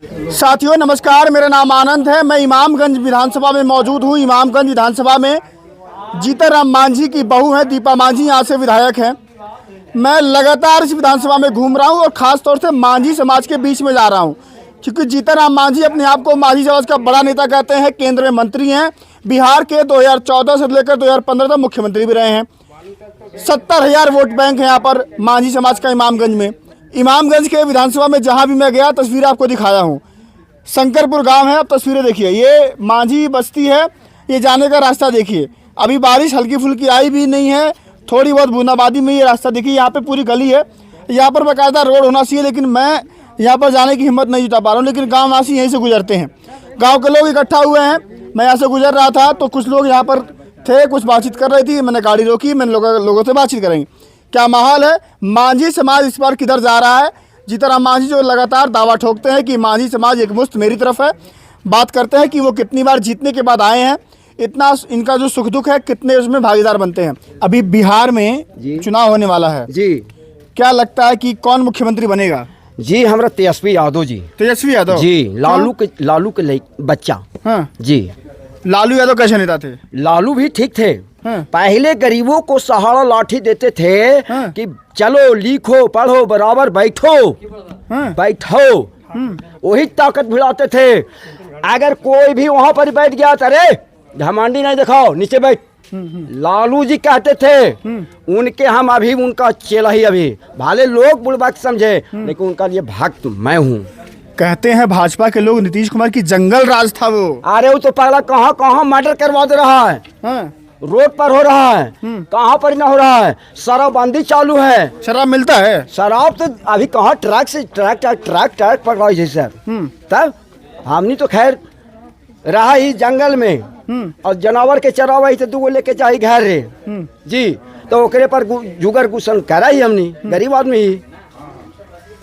साथियों नमस्कार, मेरा नाम आनंद है। मैं इमामगंज विधानसभा में मौजूद हूँ। इमामगंज विधानसभा में जीतनराम मांझी की बहू है दीपा मांझी, यहाँ से विधायक हैं। मैं लगातार इस विधानसभा में घूम रहा हूँ और ख़ास तौर से मांझी समाज के बीच में जा रहा हूँ, क्योंकि जीतनराम मांझी अपने आप को मांझी समाज का बड़ा नेता कहते हैं। केंद्र में मंत्री हैं, बिहार के 2014 से लेकर 2015 तक मुख्यमंत्री भी रहे हैं। 70,000 वोट बैंक है यहाँ पर मांझी समाज का इमामगंज में। इमामगंज के विधानसभा में जहाँ भी मैं गया तस्वीर आपको दिखाया हूँ। शंकरपुर गांव है, आप तस्वीरें देखिए। ये मांझी बस्ती है, ये जाने का रास्ता देखिए। अभी बारिश हल्की फुल्की आई भी नहीं है, थोड़ी बहुत बूंदाबांदी में ये रास्ता देखिए। यहाँ पे पूरी गली है, यहाँ पर बाकायदा रोड होना चाहिए, लेकिन मैं यहाँ पर जाने की हिम्मत नहीं जुटा पा रहा हूँ। लेकिन गाँव वासी यहीं से गुजरते हैं, गाँव के लोग इकट्ठा हुए हैं। मैं यहाँ से गुजर रहा था तो कुछ लोग यहाँ पर थे, कुछ बातचीत कर रही थी। मैंने गाड़ी रोकी, मैंने लोगों से बातचीत करेंगे। क्या माहौल है, मांझी समाज इस बार किधर जा रहा है? जीतनराम मांझी जो लगातार दावा ठोकते हैं कि मांझी समाज एक मुश्त मेरी तरफ है। बात करते हैं कि वो कितनी बार जीतने के बाद आए हैं, इतना इनका जो सुख दुख है कितने उसमें भागीदार बनते हैं। अभी बिहार में चुनाव होने वाला है जी, क्या लगता है कि कौन मुख्यमंत्री बनेगा? जी हमारा तेजस्वी यादव जी। तेजस्वी यादव जी, लालू के बच्चा। हाँ जी, लालू यादव कैसे नेता थे? लालू भी ठीक थे। हाँ। पहले गरीबों को सहारा लाठी देते थे। हाँ। कि चलो लिखो पढ़ो बराबर बैठो। हाँ। बैठो, वही ताकत भिड़ाते थे। अगर कोई भी वहां पर बैठ गया तो अरे घमंडी नहीं दिखाओ, नीचे बैठ। लालू जी कहते थे, उनके हम अभी उनका चेला ही अभी भाले लोग बुड़बक समझे, लेकिन उनका ये भक्त मैं हूँ। कहते हैं भाजपा के लोग नीतीश कुमार की जंगल राज था वो। अरे वो तो पहला कहाँ मर्डर करवा दे रहा है। हाँ। रोड पर हो रहा है, कहाँ पर ना हो रहा है। शराबबंदी चालू है, शराब मिलता है। शराब तो अभी कहाँ ट्रक से ट्रक पकड़ाई है सर। तब हमनी तो खैर रहा ही जंगल में, और जानवर के चरावा ही तो दूगो लेके जाही घर रे जी, तो ओकरे पर जुगर गुसन करा ही हमनी गरीब आदमी ही।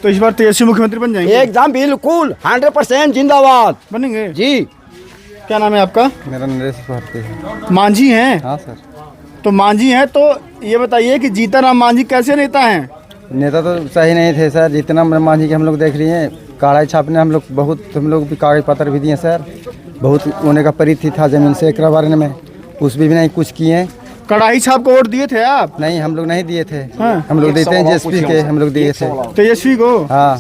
तो इस बार तेजस्वी मुख्यमंत्री बन जाएंगे? एकदम बिल्कुल 100% जिंदाबाद बनेंगे जी। क्या नाम है आपका? मेरा नरेश भारती है। मांझी हैं? हाँ सर। तो मांझी हैं, तो ये बताइए कि जीतनराम मांझी कैसे नेता हैं? नेता तो सही नहीं थे सर। जितना मांझी के हम लोग देख लिए हैं, कागज छापने हम लोग भी कागज पत्र भी दिए सर। बहुत होने का परिधि था जमीन से एक बारे में, उस भी नहीं कुछ किए। कढ़ाई छाप को वोट दिए थे आप? नहीं, हम लोग नहीं दिए थे। हाँ। हम लोग देते हैं जेएसपी के, हम लोग दिए थे तेजस्वी को। हाँ।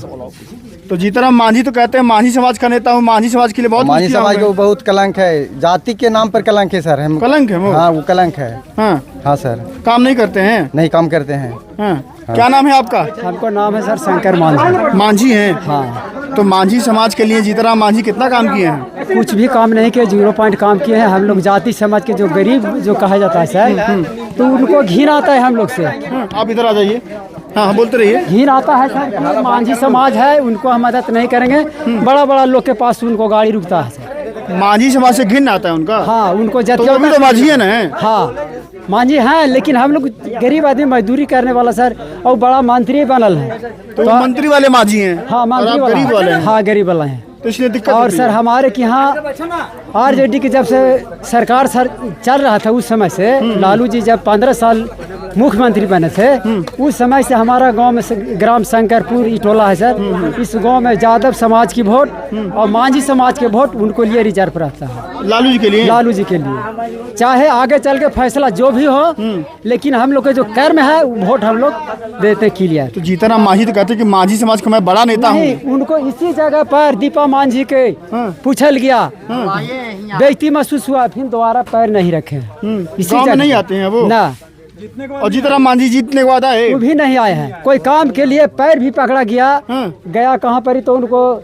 तो जीतनराम मांझी तो कहते हैं मांझी समाज का नेता हूँ, मांझी समाज के लिए बहुत मांझी समाज को बहुत कलंक है, जाति के नाम पर कलंक है सर। हम कलंक है वो? हाँ, वो कलंक है। हाँ हाँ सर। काम नहीं करते हैं? नहीं काम करते हैं। हाँ। क्या नाम है आपका? हमको नाम है सर शंकर मांझी। मांझी हैं? हाँ। तो मांझी समाज के लिए जीतनराम मांझी कितना काम किए हैं? कुछ भी काम नहीं किए, 0 पॉइंट काम किए हैं। हम लोग जाति समाज के जो गरीब जो कहा जाता है सर, तो उनको घिन आता है हम लोग से। आप इधर आ जाइए। हाँ, बोलते रहिए। घिन आता है सर कि मांझी समाज है, उनको हम मदद नहीं करेंगे। बड़ा बड़ा लोग के पास उनको गाड़ी रुकता है सर। मांझी समाज से घिन आता है उनका? हाँ, उनको तो वो भी तो मांझी है ना? हाँ मांझी हैं, लेकिन हम लोग गरीब आदमी मजदूरी करने वाला सर, और बड़ा मंत्री बनल है। तो मंत्री वाले मांझी हैं? हाँ, मंत्री वाला गरीब वाले हैं? हाँ, गरीब वाला है। तो इसलिए दिक्कत और होती सर है। हमारे के यहाँ आरजेडी की जब से सरकार चल रहा था, उस समय से लालू जी जब 15 साल मुख्यमंत्री बने थे, उस समय से हमारा गांव में ग्राम शंकरपुर इटोला है सर, इस गांव में यादव समाज की वोट और मांझी समाज के वोट उनको लिए रिजर्व रहता है। लालू जी के लिए? लालू जी के लिए, चाहे आगे चल के फैसला जो भी हो, लेकिन हम लोग के जो कर्म है वोट हम लोग देते क्लियर। तो जीतनराम मांझी तो कहते हैं कि मांझी समाज का मैं बड़ा नेता हूँ। उनको इसी जगह पर दीपा मांझी के पूछल गया, बेइज्जती महसूस हुआ, फिर दोबारा पैर नहीं रखे। इसी गाँव में जगह नहीं आते हैं वो ना। और जीतनराम मांझी जीतने का वादा है? वो भी नहीं आए हैं, कोई काम के लिए पैर भी पकड़ा गया कहाँ पर ही, तो उनको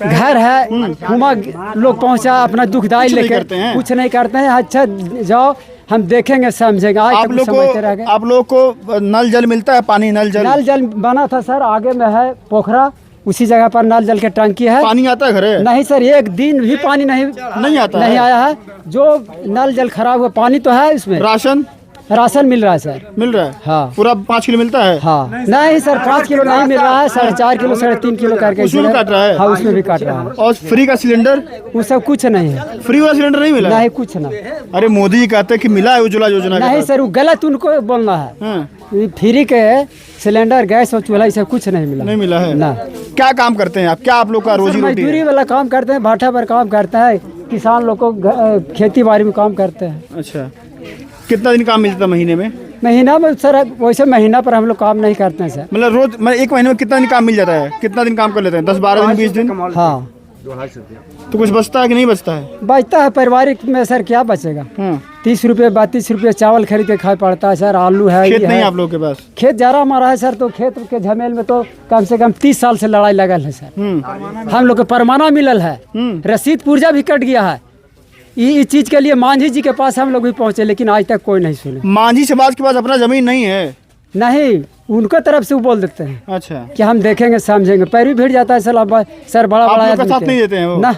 घर है हुमा लोग पहुंचा अपना दुखदाई लेकर, कुछ नहीं करते हैं। अच्छा जाओ, हम देखेंगे समझेंगे। आप लोग को नल जल मिलता है? पानी नल जल बना था सर, आगे में है पोखरा, उसी जगह पर नल जल के टंकी है। पानी आता है घरे? नहीं सर, एक दिन भी पानी नहीं आता नहीं आया है। जो नल जल खराब हुआ, पानी तो है इसमें। राशन मिल रहा है सर? मिल रहा है। हाँ। पूरा 5 किलो मिलता है? हाँ। नहीं सर, 5 किलो नहीं मिल रहा है, 4.5 किलो 3.5 किलो करके उसमें भी काट रहा है? हाँ, उसमें भी काट रहा है। और फ्री का सिलेंडर? वो सब कुछ नहीं है। फ्री वाला सिलेंडर नहीं मिला? नहीं, कुछ नहीं। अरे मोदी जी कहते हैं कि मिला है उज्ज्वला योजना। नहीं सर, वो गलत उनको बोलना है। ये फ्री के सिलेंडर गैस और चूल्हा सब कुछ नहीं मिला। नहीं मिला है ना। क्या काम करते हैं आप, क्या आप लोग का रोजी रोटी मजदूरी है? वाला काम करते हैं, भाटा पर काम करता है, किसान लोग को खेती बाड़ी में काम करते हैं। अच्छा, कितना दिन काम मिलता है महीने में? महीना में सर वैसे महीना पर हम लोग काम नहीं करते हैं सर। मतलब रोज, मतलब एक महीने में कितना दिन काम मिल जाता है? कितना दिन काम कर लेते हैं? 10-12 दिन, 20 दिन? हाँ, तो कुछ बचता है कि नहीं बचता है? बचता है पारिवारिक में सर, क्या बचेगा। 30 रुपये 32 रुपये चावल खरीद के खा पड़ता है सर, आलू है, खेत ये नहीं है। आप लोग के पास? खेत जरा हमारा है सर, तो खेत के झमेल में तो कम से कम 30 साल से लड़ाई लगल है सर। हम लोग को परमाना मिलल है, रसीद पुर्जा भी कट गया है। इस चीज के लिए मांझी जी के पास हम लोग भी पहुंचे, लेकिन आज तक कोई नहीं सुने। मांझी समाज के पास अपना जमीन नहीं है? नहीं, उनके तरफ से वो बोल देते हैं अच्छा, कि हम देखेंगे समझेंगे, पैर भी भिड़ जाता है सर। सर बड़ा आप बड़ा लोग का आदमी साथ थे। नहीं देते हैं वो? ना,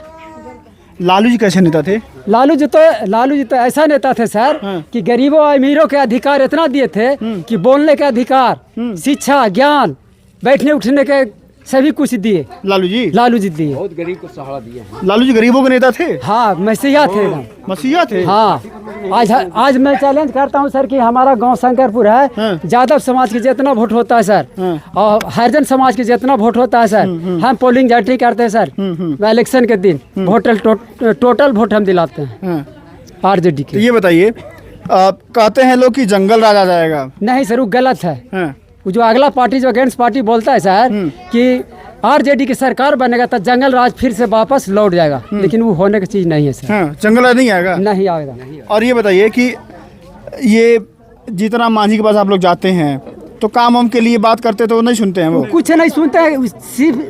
लालू जी कैसे नेता थे? लालू जी तो ऐसा नेता थे सर कि गरीबों और अमीरों के अधिकार इतना दिए थे कि बोलने के अधिकार, शिक्षा, ज्ञान, बैठने उठने के सभी कुछ दिए। लालू जी दिए। बहुत गरीब को सहारा दिए हैं। लालू जी गरीबों के नेता थे? हाँ, मसीहा थे एकदम। मसीहा थे? हाँ, आज मैं चैलेंज करता हूँ सर कि हमारा गांव शंकरपुर है, यादव समाज के जितना वोट होता है सर, और हरिजन समाज के जितना वोट होता है सर, हम पोलिंग जाटी करते हैं सर। इलेक्शन के दिन टोटल वोट हम दिलाते हैं आरजेडी तो के। ये बताइए, कहते हैं लोग कि जंगल राज आ जाएगा। नहीं सर, वो गलत है। हाँ। वो जो अगला पार्टी जो अगेंस्ट पार्टी बोलता है सर कि आरजेडी की सरकार बनेगा तो जंगल राज फिर से वापस लौट जाएगा, लेकिन वो होने की चीज नहीं है सर। हाँ, जंगल राज नहीं आएगा? नहीं आएगा। और ये बताइए कि ये जीतनराम मांझी के पास आप लोग जाते हैं तो काम वाम के लिए बात करते तो नहीं सुनते हैं वो? कुछ नहीं सुनते हैं,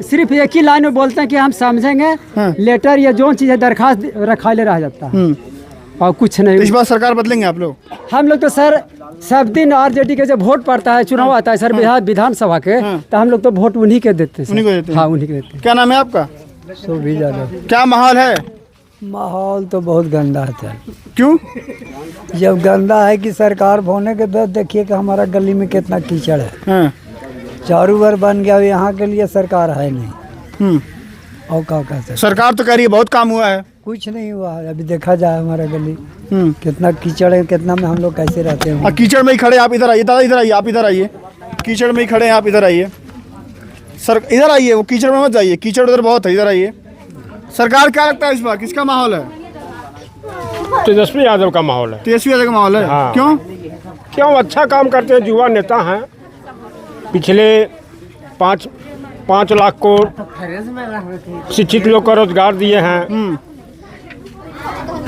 सिर्फ एक ही लाइन में बोलते हैं कि हम समझेंगे, लेटर या जो चीज़ है दरखास्त रखा ले रह जाता है, और कुछ नहीं। तो इस बार सरकार बदलेंगे आप लोग? हम लोग तो सर सब दिन आरजेडी के जब वोट पड़ता है, चुनाव आता है सर बिहार विधानसभा के, तो हम लोग तो वोट उन्हीं के देते हैं। उन्हीं को देते हैं? हाँ, उन्हीं के देते हैं। क्या नाम है आपका? भी ज़्यादा क्या माहौल है? माहौल तो बहुत गंदा है सर। क्यों? जब गंदा है कि सरकार होने के बाद देखिए कि हमारा गली में कितना कीचड़ है, हाँ। चारों बार बन गया, यहाँ के लिए सरकार है नहीं। और क्या कह सकते, सरकार तो कह रही है बहुत काम हुआ है। कुछ नहीं हुआ है। अभी देखा जाए हमारा गली कितना कीचड़ है, कितना में हम लोग कैसे रहते हैं। कीचड़ में ही खड़े, आप इधर आइए, दादा इधर आइए, आप इधर आइए। कीचड़ में ही खड़े हैं, आप इधर आइए। सर इधर आइए, वो कीचड़ में मत जाइए, कीचड़ उधर बहुत है, इधर आइए। सरकार क्या लगता है इस बार, किसका माहौल है? तेजस्वी यादव का माहौल है। तेजस्वी यादव का माहौल है? हाँ। क्यों? अच्छा काम करते हैं, युवा नेता हैं। पिछले 5 लाख को शिक्षित लोग को रोजगार दिए हैं।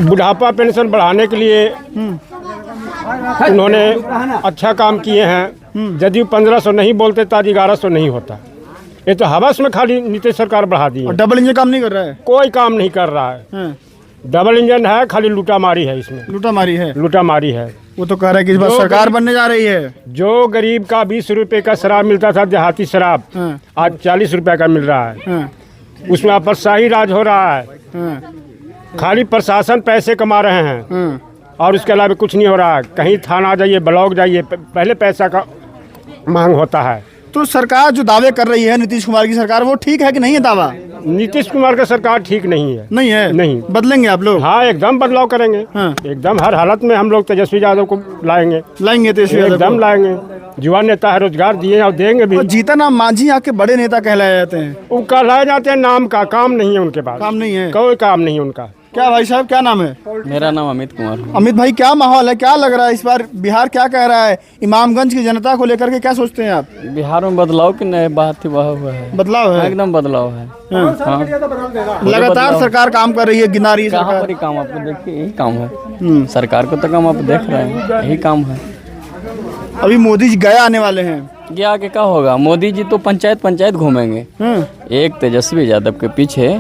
बुढ़ापा पेंशन बढ़ाने के लिए उन्होंने अच्छा काम किए हैं। यदि 1500 नहीं बोलते तो आज 1100 नहीं होता। ये तो हवस में खाली नीतीश सरकार बढ़ा दी है। डबल इंजन काम नहीं कर रहा है? कोई काम नहीं कर रहा है। हाँ। डबल इंजन है, खाली लूटामारी है इसमें। लूटामारी है? लूटामारी है। वो तो कह रहा है कि इस बार सरकार बनने जा रही है। जो गरीब का 20 रुपए का शराब मिलता था, देहाती शराब, हाँ। आज 40 रुपए का मिल रहा है। हाँ। उसमें अफसरशाही राज हो रहा है। हाँ। खाली प्रशासन पैसे कमा रहे हैं हाँ। और उसके अलावा कुछ नहीं हो रहा है। कहीं थाना जाइए, ब्लॉक जाइए, पहले पैसा का मांग होता है। तो सरकार जो दावे कर रही है नीतीश कुमार की सरकार, वो ठीक है कि नहीं है दावा? नीतीश कुमार का सरकार ठीक नहीं है। नहीं है? नहीं। बदलेंगे आप लोग? हाँ, एकदम बदलाव करेंगे। हाँ। एकदम हर हालत में हम लोग तेजस्वी यादव को लाएंगे। लाएंगे तेजस्वी यादव एकदम को? लाएंगे। युवा नेता है, रोजगार दिए और देंगे भी। और जीतनराम मांझी यहाँ के बड़े नेता कहलाए जाते हैं। वो कहलाए जाते हैं, नाम का काम नहीं है उनके पास। काम नहीं है? कोई काम नहीं है उनका। क्या भाई साहब, क्या नाम है? मेरा नाम अमित कुमार है। अमित भाई, क्या माहौल है, क्या लग रहा है इस बार बिहार क्या कह रहा है? इमामगंज की जनता को लेकर के क्या सोचते हैं आप? बिहार में बदलाव की नई बात ही वह हुआ है। बदलाव है? एकदम बदलाव है। हाँ। लगातार सरकार काम कर रही है, गिना रही है कहाँ सरकार। पर ही काम आप देखिए, यही काम है। सरकार को तो काम आप देख रहे हैं, यही काम है। अभी मोदी जी गया आने वाले हैं। ये आगे क्या होगा? मोदी जी तो पंचायत घूमेंगे। एक तेजस्वी यादव के पीछे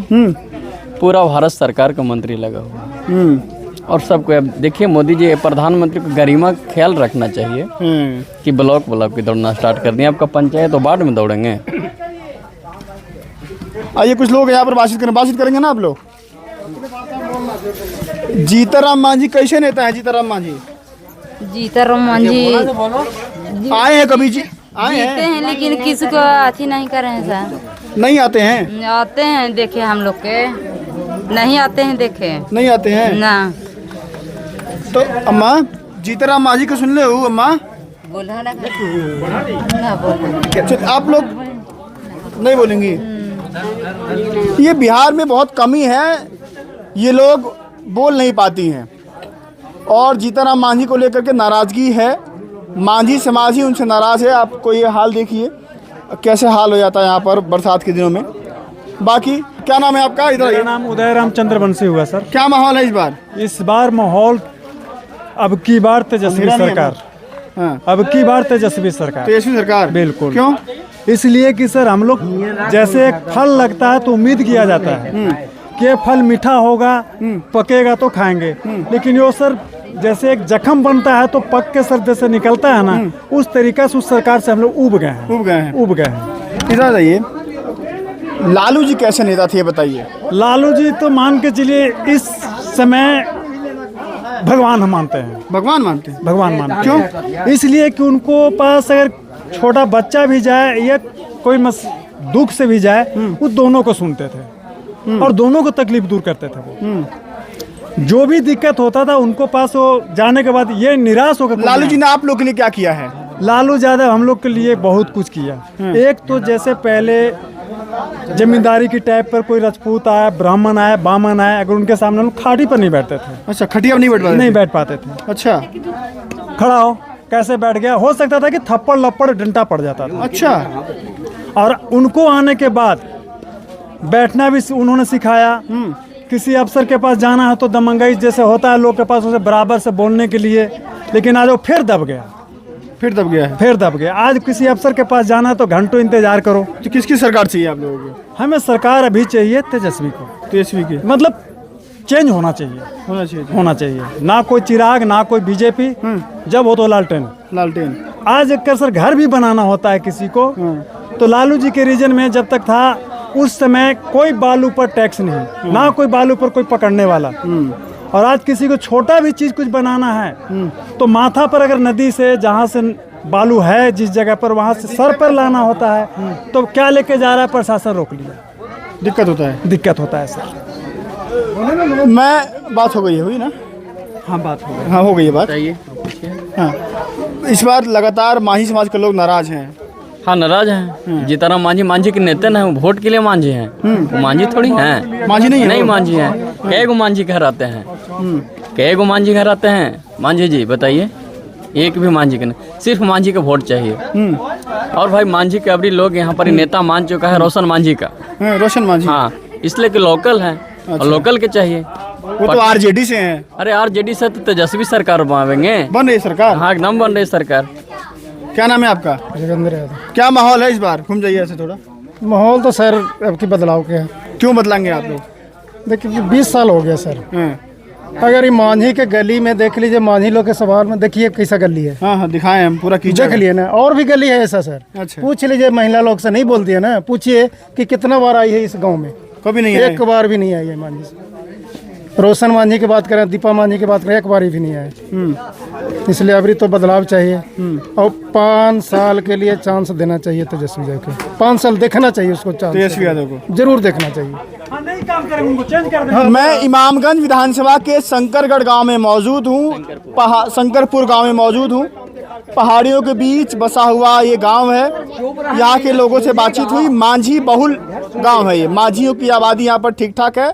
पूरा भारत सरकार का मंत्री लगा हुआ है। और सबको अब देखिए, मोदी जी प्रधानमंत्री को गरिमा ख्याल रखना चाहिए कि ब्लॉक की दौड़ना स्टार्ट कर दिए। आपका पंचायत तो वार्ड में दौड़ेंगे। आइए, कुछ लोग यहाँ पर बातचीत करेंगे ना आप लोग। जीतनराम मांझी कैसे नेता है? जीतनराम मांझी जीतनराम मांझी आए हैं कभी? आए जीते हैं? हैं, लेकिन किसी को अथी नहीं कर रहे हैं सर। नहीं आते हैं? आते हैं, देखे हम लोग के नहीं आते हैं, देखे नहीं आते हैं ना। तो अम्मा, जीतनराम मांझी को सुन ले हो अम्मा? बोला ना ना बोला। अच्छा, आप लोग नहीं बोलेंगी? ये बिहार में बहुत कमी है, ये लोग बोल नहीं पाती हैं और जीतनराम मांझी को लेकर के नाराज़गी है। मांझी समाज ही उनसे नाराज़ है। आपको ये हाल देखिए कैसे हाल हो जाता है यहाँ पर बरसात के दिनों में। बाकी क्या नाम है आपका? इधर मेरा आइए। नाम उदय रामचंद्र बंसी हुआ सर। क्या माहौल है इस बार? इस बार माहौल अब की बार तेजस्वी अंधेरा नहीं है सरकार, हाँ, अब की बार तेजस्वी सरकार। तेजस्वी सरकार। बिल्कुल। क्यों? इसलिए कि सर हम लोग जैसे एक फल लगता है तो उम्मीद किया जाता है कि ये फल मीठा होगा, पकेगा तो खाएंगे, लेकिन यो सर जैसे एक जख्म बनता है तो पक के सर जैसे निकलता है ना, उस तरीका से उस सरकार से हम लोग उब गए हैं। उब गए हैं। इधर आइए। लालू जी कैसे नेता थे ये बताइए। लालू जी तो मान के चलिए इस समय भगवान हम मानते हैं। भगवान मानते हैं? भगवान मानते हैं। क्यों? इसलिए कि उनको पास अगर छोटा बच्चा भी जाए या कोई दुख से भी जाए, वो दोनों को सुनते थे और दोनों को तकलीफ दूर करते थे। वो जो भी दिक्कत होता था उनको पास वो जाने के बाद ये निराश होकर लालू जी ने आप लोग के लिए क्या किया है? लालू यादव हम लोग के लिए बहुत कुछ किया। एक तो जैसे पहले जमींदारी की टाइप पर कोई राजपूत आया, ब्राह्मण आया, बामन आया, अगर उनके सामने हम लोग खाटी पर नहीं बैठते थे। अच्छा, खटिया नहीं बैठ पाते? नहीं बैठ पाते थे। अच्छा, खड़ा हो कैसे बैठ गया, हो सकता था कि थप्पड़ लप्पड़ डंडा पड़ जाता था। अच्छा। और उनको आने के बाद बैठना भी उन्होंने सिखाया। किसी अफसर के पास जाना है तो दमंगई जैसे होता है लोग के पास, उसे बराबर से बोलने के लिए, लेकिन आज वो फिर दब गया। फिर दब गया है? फिर दब गया। आज किसी अफसर के पास जाना है तो घंटों इंतजार करो। तो किसकी सरकार चाहिए आप लोगों को? हमें सरकार अभी चाहिए तेजस्वी को। तेजस्वी की? मतलब चेंज होना चाहिए, होना चाहिए। ना कोई चिराग, ना कोई बीजेपी, जब हो तो लालटेन। लालटेन। आज एक सर घर भी बनाना होता है किसी को, तो लालू जी के रीजन में जब तक था उस समय कोई बालू पर टैक्स नहीं, ना कोई बालू पर कोई पकड़ने वाला। और आज किसी को छोटा भी चीज कुछ बनाना है तो माथा पर अगर नदी से जहाँ से बालू है जिस जगह पर, वहाँ से सर पर लाना होता है तो क्या लेके जा रहा है, प्रशासन रोक लिया। दिक्कत होता है? दिक्कत होता है सर। मैं बात हो गई है, हुई ना? हाँ बात हो गई। हाँ हो गई है बात। हाँ, इस बार लगातार मांझी समाज के लोग नाराज हैं। हाँ नाराज हैं। जीतनराम मांझी के नेता ना, वो वोट के लिए मांझी हैं। वो मांझी थोड़ी हैं। मांझी नहीं है? नहीं मांझी हैं। कई गो मांझी घर आते हैं, कई गो मांझी घर आते हैं। मांझी जी बताइए, एक भी मांझी के नहीं, सिर्फ मांझी का वोट चाहिए। और भाई मांझी के अभी लोग यहाँ पर नेता मान चुका है रोशन मांझी का। रोशन मांझी? हाँ, इसलिए कि लोकल है और लोकल के चाहिए। वो तो आरजेडी से हैं। अरे आरजेडी से तो तेजस्वी सरकार बनावेंगे। बन रही सरकार? हाँ एकदम बन रही सरकार। क्या नाम है आपका? जोगेंद्र यादव। क्या माहौल है इस बार? घूम जाइए ऐसे थोड़ा। माहौल तो सर अब की बदलाव के है। क्यों बदलाएंगे आप लोग? देखिए 20 साल हो गया सर। अगर ये मांझी के गली में देख लीजिए, मांझी लोग के सवाल में देखिए कैसा गली है। हाँ हाँ दिखाएं हम, पूरा कीचड़ देख लिए ना। और भी गली है ऐसा सर। अच्छा। पूछ लीजिए, महिला लोग से नहीं बोलती है ना, पूछिए कि कितना बार आई है इस गांव में। कभी नहीं एक बार भी नहीं आई है मांझी से। रोशन मांझी की बात करें, दीपा मांझी की बात करें, एक बार भी नहीं आए। इसलिए अभी तो बदलाव चाहिए और 5 साल के लिए चांस देना चाहिए तेजस्वी यादव को। 5 साल देखना चाहिए उसको चांस। तेजस्वी यादव को जरूर देखना चाहिए। नहीं काम करेंगे उनको चेंज कर देंगे। मैं इमामगंज विधानसभा के शंकरगढ़ गांव में मौजूद हूँ, शंकरपुर गांव में मौजूद हूँ। पहाड़ियों के बीच बसा हुआ ये गांव है। यहाँ के लोगों से बातचीत हुई। मांझी बहुल गांव है ये, मांझियों की आबादी यहाँ पर ठीक ठाक है।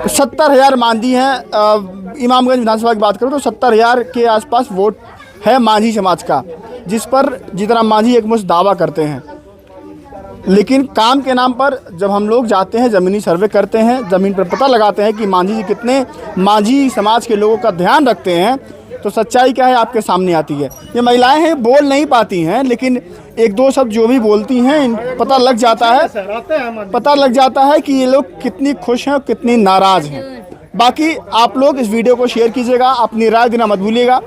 70,000 मांझी हैं। इमामगंज विधानसभा की बात करूँ तो 70,000 के आसपास वोट है मांझी समाज का, जिस पर जीतनराम मांझी एक मुश्त दावा करते हैं। लेकिन काम के नाम पर जब हम लोग जाते हैं, ज़मीनी सर्वे करते हैं, ज़मीन पर पता लगाते हैं कि मांझी जी कितने मांझी समाज के लोगों का ध्यान रखते हैं, तो सच्चाई क्या है आपके सामने आती है। ये महिलाएं हैं, बोल नहीं पाती हैं, लेकिन एक दो शब्द जो भी बोलती हैं पता लग जाता है कि ये लोग कितनी खुश हैं और कितनी नाराज़ हैं। बाकी आप लोग इस वीडियो को शेयर कीजिएगा, अपनी राय देना मत भूलिएगा।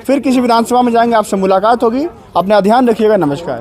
फिर किसी विधानसभा में जाएंगे, आपसे मुलाकात होगी। अपना ध्यान रखिएगा। नमस्कार।